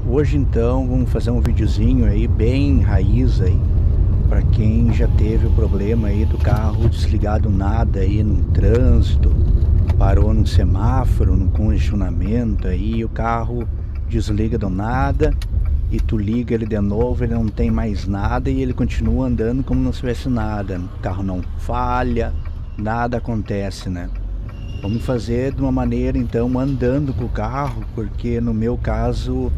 Hoje então vamos fazer um videozinho aí bem raiz aí para quem já teve o problema aí do carro desligar do nada aí no trânsito, parou num semáforo, num congestionamento aí, o carro desliga do nada e tu liga ele de novo, ele não tem mais nada e ele continua andando como não tivesse nada. O carro não falha, nada acontece, né? Vamos fazer de uma maneira então andando com o carro, porque no meu caso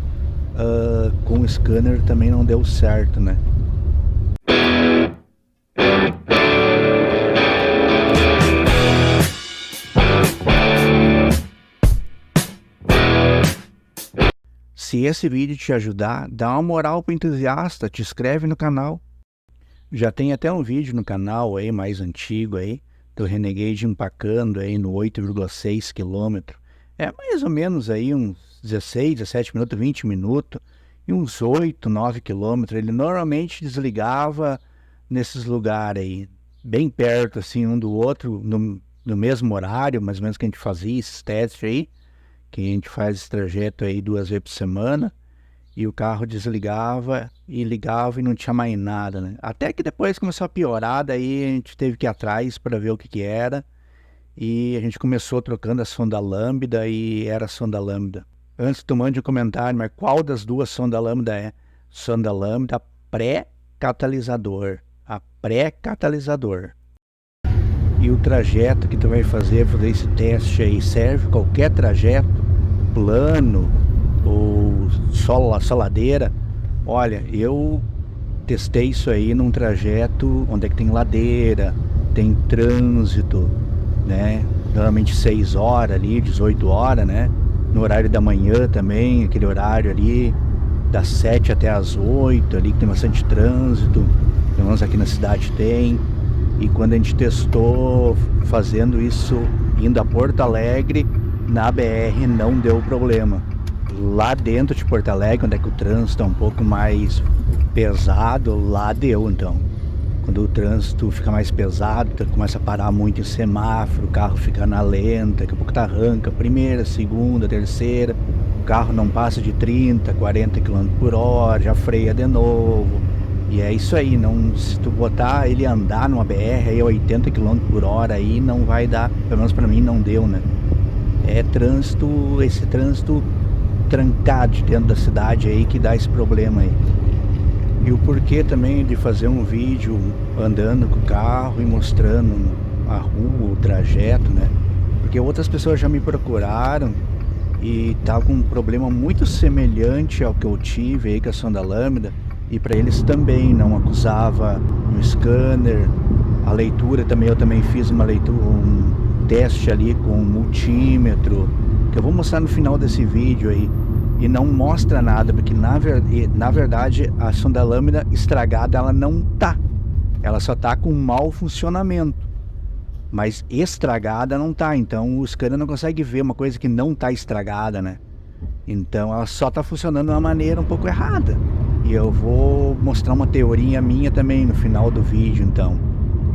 com o scanner também não deu certo, né? Se esse vídeo te ajudar, dá uma moral pro entusiasta, te inscreve no canal. Já tem até um vídeo no canal aí mais antigo aí do Renegade empacando aí no 8,6 km. É mais ou menos aí uns 16, 17 minutos, 20 minutos e uns 8, 9 quilômetros. Ele normalmente desligava nesses lugares aí, bem perto assim um do outro, no mesmo horário, mais ou menos que a gente fazia esses testes aí, que a gente faz esse trajeto aí 2 vezes por semana. E o carro desligava e ligava e não tinha mais nada, né? Até que depois começou a piorar, daí a gente teve que ir atrás para ver o que era. E a gente começou trocando a sonda lambda e era a sonda lambda. Antes tu mande um comentário, mas qual das duas sonda lambda é? Sonda lambda pré-catalisador. A pré-catalisador. E o trajeto que tu vai fazer esse teste aí, serve qualquer trajeto, plano ou só ladeira. Olha, eu testei isso aí num trajeto onde é que tem ladeira, tem trânsito, né? Normalmente 6 horas ali, 18 horas, né? No horário da manhã também, aquele horário ali das 7 até as 8 ali, que tem bastante trânsito, pelo menos aqui na cidade tem. E quando a gente testou fazendo isso indo a Porto Alegre, na BR não deu problema. Lá dentro de Porto Alegre, onde é que o trânsito é um pouco mais pesado, lá deu então. Quando o trânsito fica mais pesado, tu começa a parar muito em semáforo, o carro fica na lenta, daqui a pouco tu arranca, primeira, segunda, terceira, o carro não passa de 30, 40 km por hora, já freia de novo. E é isso aí, não, se tu botar ele andar numa BR aí 80 km por hora aí não vai dar, pelo menos pra mim não deu, né? É trânsito, esse trânsito trancado dentro da cidade aí que dá esse problema aí. E o porquê também de fazer um vídeo andando com o carro e mostrando a rua, o trajeto, né? Porque outras pessoas já me procuraram e tá com um problema muito semelhante ao que eu tive aí com a sonda lambda, e para eles também não acusava no scanner, a leitura também, eu também fiz uma leitura, um teste ali com um multímetro, que eu vou mostrar no final desse vídeo aí, e não mostra nada, porque na verdade a sonda lambda estragada ela não tá, ela só tá com mau funcionamento, mas estragada não tá, então o scanner não consegue ver uma coisa que não tá estragada, né? Então ela só tá funcionando de uma maneira um pouco errada. E eu vou mostrar uma teoria minha também no final do vídeo, então.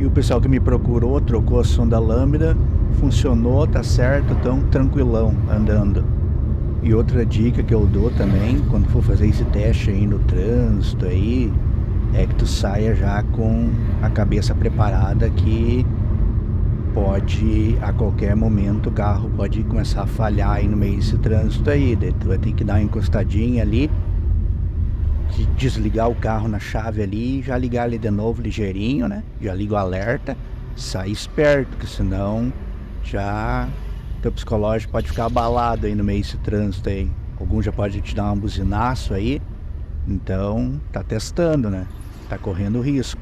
E o pessoal que me procurou, trocou a sonda lambda, funcionou, tá certo, tão tranquilão andando. E outra dica que eu dou também, quando for fazer esse teste aí no trânsito aí, é que tu saia já com a cabeça preparada que pode, a qualquer momento, o carro pode começar a falhar aí no meio desse trânsito aí. Daí tu vai ter que dar uma encostadinha ali, desligar o carro na chave ali, já ligar ali de novo ligeirinho, né? Já liga o alerta, sai esperto, que senão já teu psicológico pode ficar abalado aí no meio desse trânsito aí. Algum já pode te dar um buzinaço aí, então tá testando, né? Tá correndo risco.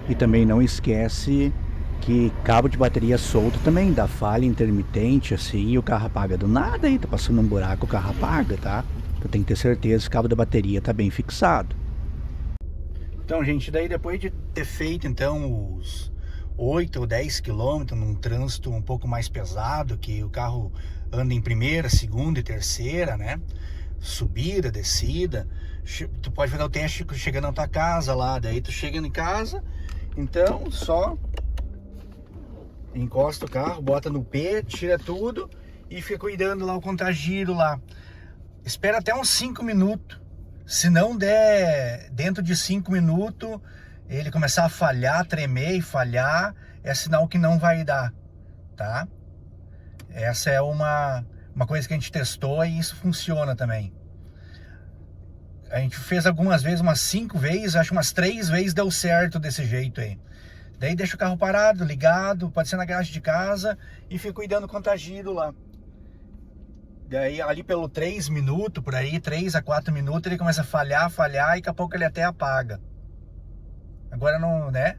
E também não esquece que cabo de bateria solto também dá falha intermitente assim, e o carro apaga do nada aí, tá passando um buraco, o carro apaga, tá? Tu tem que ter certeza que o cabo da bateria tá bem fixado. Então, gente, daí depois de ter feito então os 8 ou 10 quilômetros num trânsito um pouco mais pesado, que o carro anda em primeira, segunda e terceira, né? Subida, descida, tu pode fazer o teste chegando na tua casa lá, daí tu chega em casa, então só encosta o carro, bota no P, tira tudo e fica cuidando lá o contagiro lá. espera até uns 5 minutos. Se não der dentro de 5 minutos, ele começar a falhar, tremer e falhar, é sinal que não vai dar, tá? Essa é uma coisa que a gente testou e isso funciona também. A gente fez algumas vezes, umas 5 vezes, acho umas 3 vezes deu certo desse jeito aí. Daí deixa o carro parado, ligado, pode ser na garagem de casa e fica cuidando quanto tá giro lá. Daí ali pelo 3 minutos, por aí, 3 a 4 minutos, ele começa a falhar e daqui a pouco ele até apaga. Agora não, né?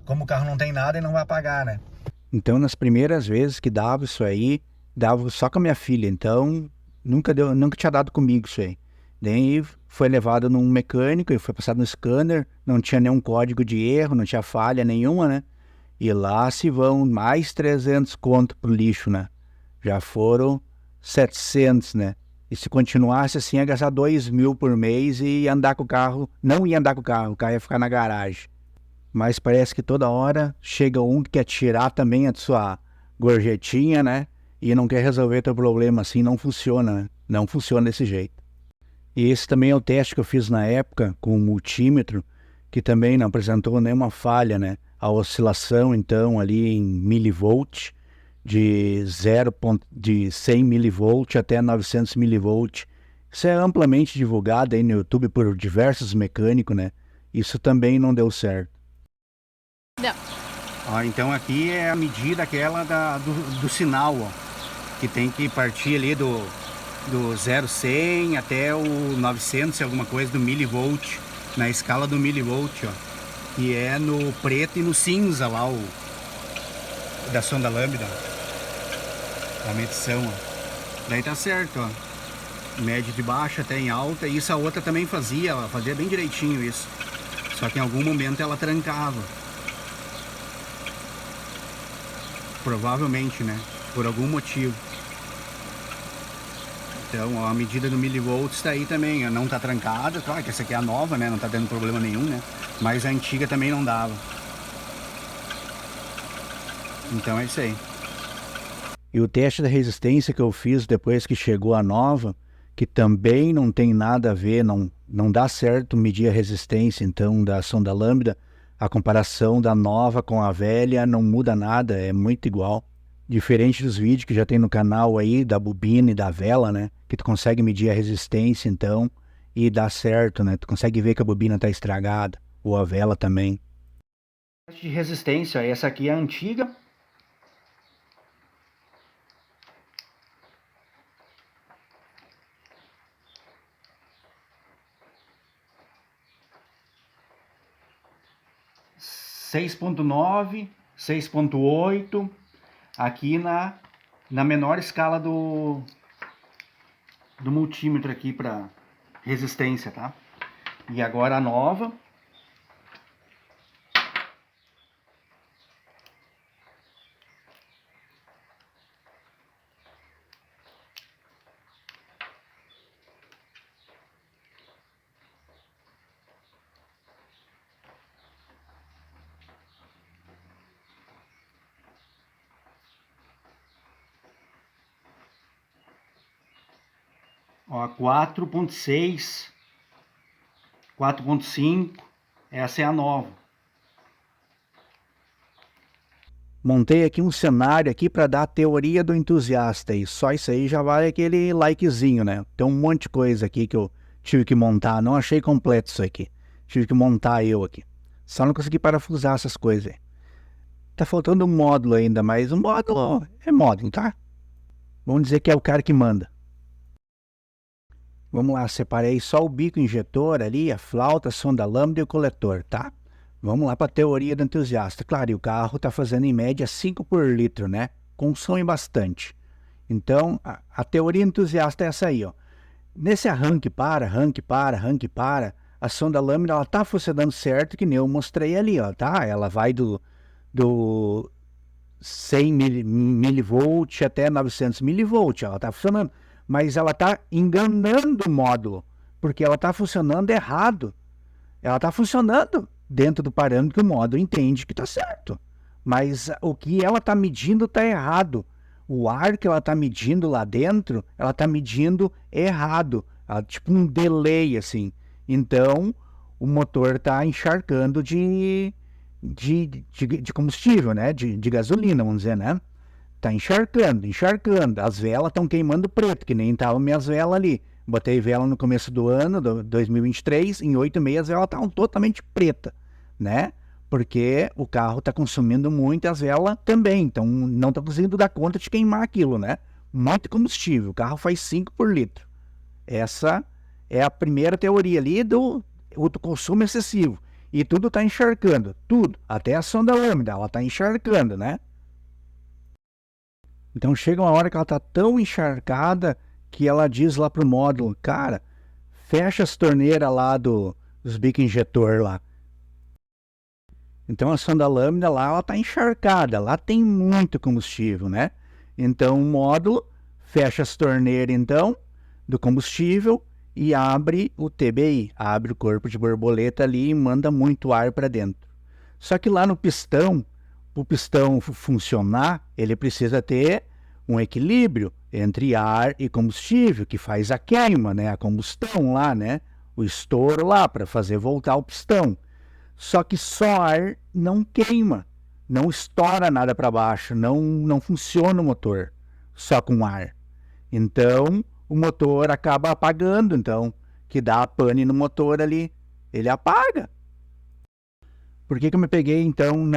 Como o carro não tem nada, ele não vai apagar, né? Então nas primeiras vezes que dava isso aí, dava só com a minha filha, então nunca tinha dado comigo isso aí. Daí foi levado num mecânico e foi passado no scanner, não tinha nenhum código de erro, não tinha falha nenhuma, né? E lá se vão mais 300 conto pro lixo, né? Já foram 700, né? E se continuasse assim, ia gastar 2.000 por mês e ia andar com o carro, não ia andar com o carro ia ficar na garagem. Mas parece que toda hora chega um que quer tirar também a sua gorjetinha, né? E não quer resolver teu problema assim, não funciona, né? Não funciona desse jeito. E esse também é o teste que eu fiz na época com o multímetro, que também não apresentou nenhuma falha, né? A oscilação, então, ali em milivolt, de 100 milivolt até 900 milivolt. Isso é amplamente divulgado aí no YouTube por diversos mecânicos, né? Isso também não deu certo. Não. Ó, então aqui é a medida aquela do sinal, ó, que tem que partir ali do 0,100 até o 900 e alguma coisa do milivolt, na escala do milivolt, ó, que é no preto e no cinza lá, o da sonda lambda, a medição, ó. Daí tá certo, ó, média de baixa até em alta, e isso a outra também fazia, ela fazia bem direitinho isso, só que em algum momento ela trancava, provavelmente, né, por algum motivo. Então, a medida do milivolts está aí também, não está trancada, claro que essa aqui é a nova, né, não está dando problema nenhum, né, mas a antiga também não dava. Então é isso aí. E o teste da resistência que eu fiz depois que chegou a nova, que também não tem nada a ver, não dá certo medir a resistência, então, da sonda lambda, a comparação da nova com a velha não muda nada, é muito igual. Diferente dos vídeos que já tem no canal aí, da bobina e da vela, né? Que tu consegue medir a resistência, então, e dá certo, né? Tu consegue ver que a bobina tá estragada, ou a vela também. Teste de resistência, essa aqui é a antiga. Seis ponto 6.8, aqui na menor escala do multímetro aqui para resistência, tá? E agora a nova. Ó, 4.6, 4.5, essa é a nova. Montei aqui um cenário aqui para dar a teoria do entusiasta e só isso aí já vale aquele likezinho, né? Tem um monte de coisa aqui que eu tive que montar, não achei completo isso aqui. Tive que montar eu aqui. Só não consegui parafusar essas coisas aí. Tá faltando um módulo ainda, mas o módulo é módulo, tá? Vamos dizer que é o cara que manda. Vamos lá, separei só o bico injetor ali, a flauta, a sonda lambda e o coletor, tá? Vamos lá para a teoria do entusiasta. Claro, e o carro está fazendo em média 5 por litro, né? Consome bastante. Então, a teoria entusiasta é essa aí, ó. Nesse arranque para, a sonda lambda ela tá funcionando certo, que nem eu mostrei ali, ó, tá? Ela vai do 100 milivolt até 900 milivolt, ela tá funcionando. Mas ela está enganando o módulo, porque ela está funcionando errado. Ela está funcionando dentro do parâmetro que o módulo entende que está certo. Mas o que ela está medindo está errado. o ar que ela está medindo lá dentro, ela está medindo errado, tipo um delay assim. Então, o motor está encharcando de combustível, né? De gasolina, vamos dizer, né? Tá encharcando, encharcando. As velas estão queimando preto, que nem estavam minhas velas ali. Botei vela no começo do ano, 2023, em 8 meses as velas estavam totalmente preta, né? Porque o carro está consumindo muito e as velas também, então não está conseguindo dar conta de queimar aquilo, né? Muito combustível, o carro faz 5 por litro. Essa é a primeira teoria ali do consumo excessivo. E tudo está encharcando, tudo, até a sonda lambda, ela está encharcando, né? Então chega uma hora que ela está tão encharcada que ela diz lá pro módulo, cara, fecha as torneiras lá dos bico injetor lá. Então a sonda lambda lá, ela está encharcada, lá tem muito combustível, né? Então o módulo fecha as torneiras então do combustível e abre o TBI, abre o corpo de borboleta ali e manda muito ar para dentro. Só que lá no pistão, para o pistão funcionar, ele precisa ter um equilíbrio entre ar e combustível, que faz a queima, né? A combustão lá, né? O estouro lá para fazer voltar o pistão. Só que só ar não queima, não estoura nada para baixo, não funciona o motor só com ar. Então, o motor acaba apagando, então, que dá a pane no motor ali, ele apaga. Por que eu me peguei, então,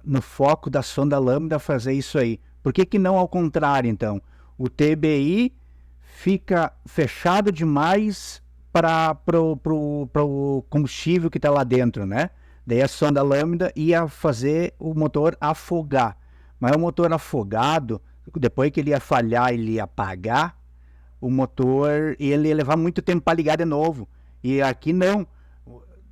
no foco da sonda lambda fazer isso aí? Por que não ao contrário, então? O TBI fica fechado demais para o combustível que está lá dentro, né? Daí a sonda lambda ia fazer o motor afogar. Mas o motor afogado, depois que ele ia falhar, ele ia apagar, o motor ele ia levar muito tempo para ligar de novo. E aqui não.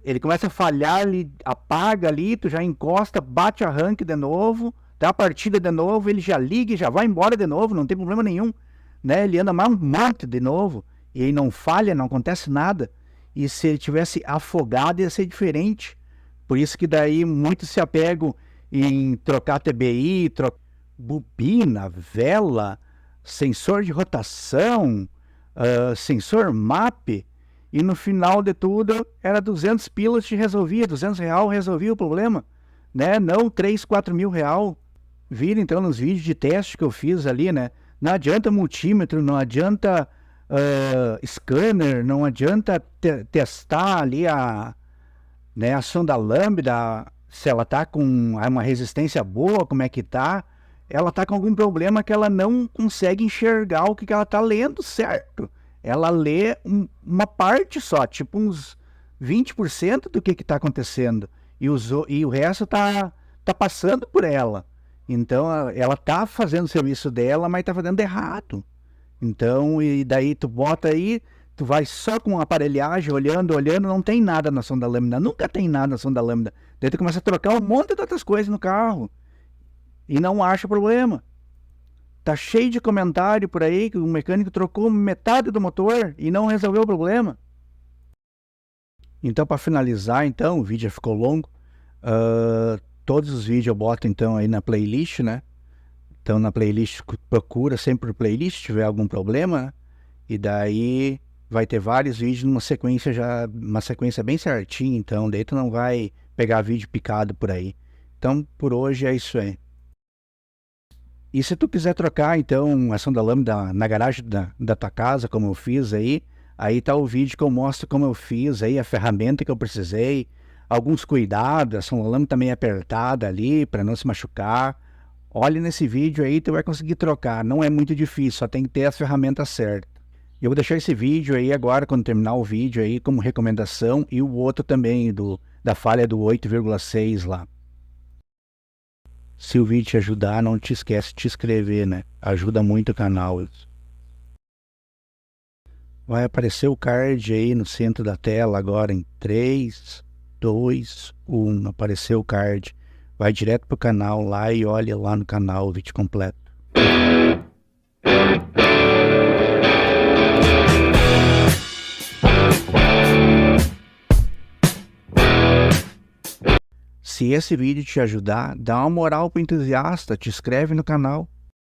Ele começa a falhar, ele apaga ali, tu já encosta, bate arranque de novo, dá a partida de novo, ele já liga e já vai embora de novo, não tem problema nenhum, né? Ele anda mais um monte de novo, e aí não falha, não acontece nada. E se ele tivesse afogado, ia ser diferente. Por isso que daí muitos se apegam em trocar TBI, bobina, vela, sensor de rotação, sensor MAP, e no final de tudo era 200 pilas te resolvia, R$ 200 resolvia o problema, né? Não 3, 4 mil real. Vira então nos vídeos de teste que eu fiz ali, né? Não adianta multímetro, não adianta scanner, não adianta testar ali né, a sonda lambda, se ela tá com uma resistência boa, como é que tá. Ela tá com algum problema que ela não consegue enxergar o que ela tá lendo, certo? Ela lê uma parte só, tipo uns 20% do que está acontecendo. E o resto tá passando por ela. Então, ela tá fazendo o serviço dela, mas tá fazendo errado. Então, e daí tu bota aí, tu vai só com aparelhagem, olhando, não tem nada na sonda lambda. Nunca tem nada na sonda lambda. Daí tu começa a trocar um monte de outras coisas no carro. E não acha problema. Tá cheio de comentário por aí que o mecânico trocou metade do motor e não resolveu o problema. Então, para finalizar, então, o vídeo já ficou longo. Todos os vídeos eu boto então aí na playlist, né? Então na playlist procura sempre playlist, se tiver algum problema, né? E daí vai ter vários vídeos numa sequência uma sequência bem certinha, então daí tu não vai pegar vídeo picado por aí. Então por hoje é isso aí. E se tu quiser trocar, então, a sonda lambda na garagem da tua casa, como eu fiz aí tá o vídeo que eu mostro como eu fiz aí, a ferramenta que eu precisei, alguns cuidados, a sonda lambda tá meio apertada ali, para não se machucar. Olha nesse vídeo aí, tu vai conseguir trocar, não é muito difícil, só tem que ter as ferramentas certas. Eu vou deixar esse vídeo aí agora, quando terminar o vídeo aí, como recomendação, e o outro também, da falha do 8,6 lá. Se o vídeo te ajudar, não te esquece de te inscrever, né? Ajuda muito o canal. Vai aparecer o card aí no centro da tela agora em 3, 2, 1. Apareceu o card. Vai direto pro canal lá e olha lá no canal o vídeo completo. Se esse vídeo te ajudar, dá uma moral pro entusiasta, te inscreve no canal.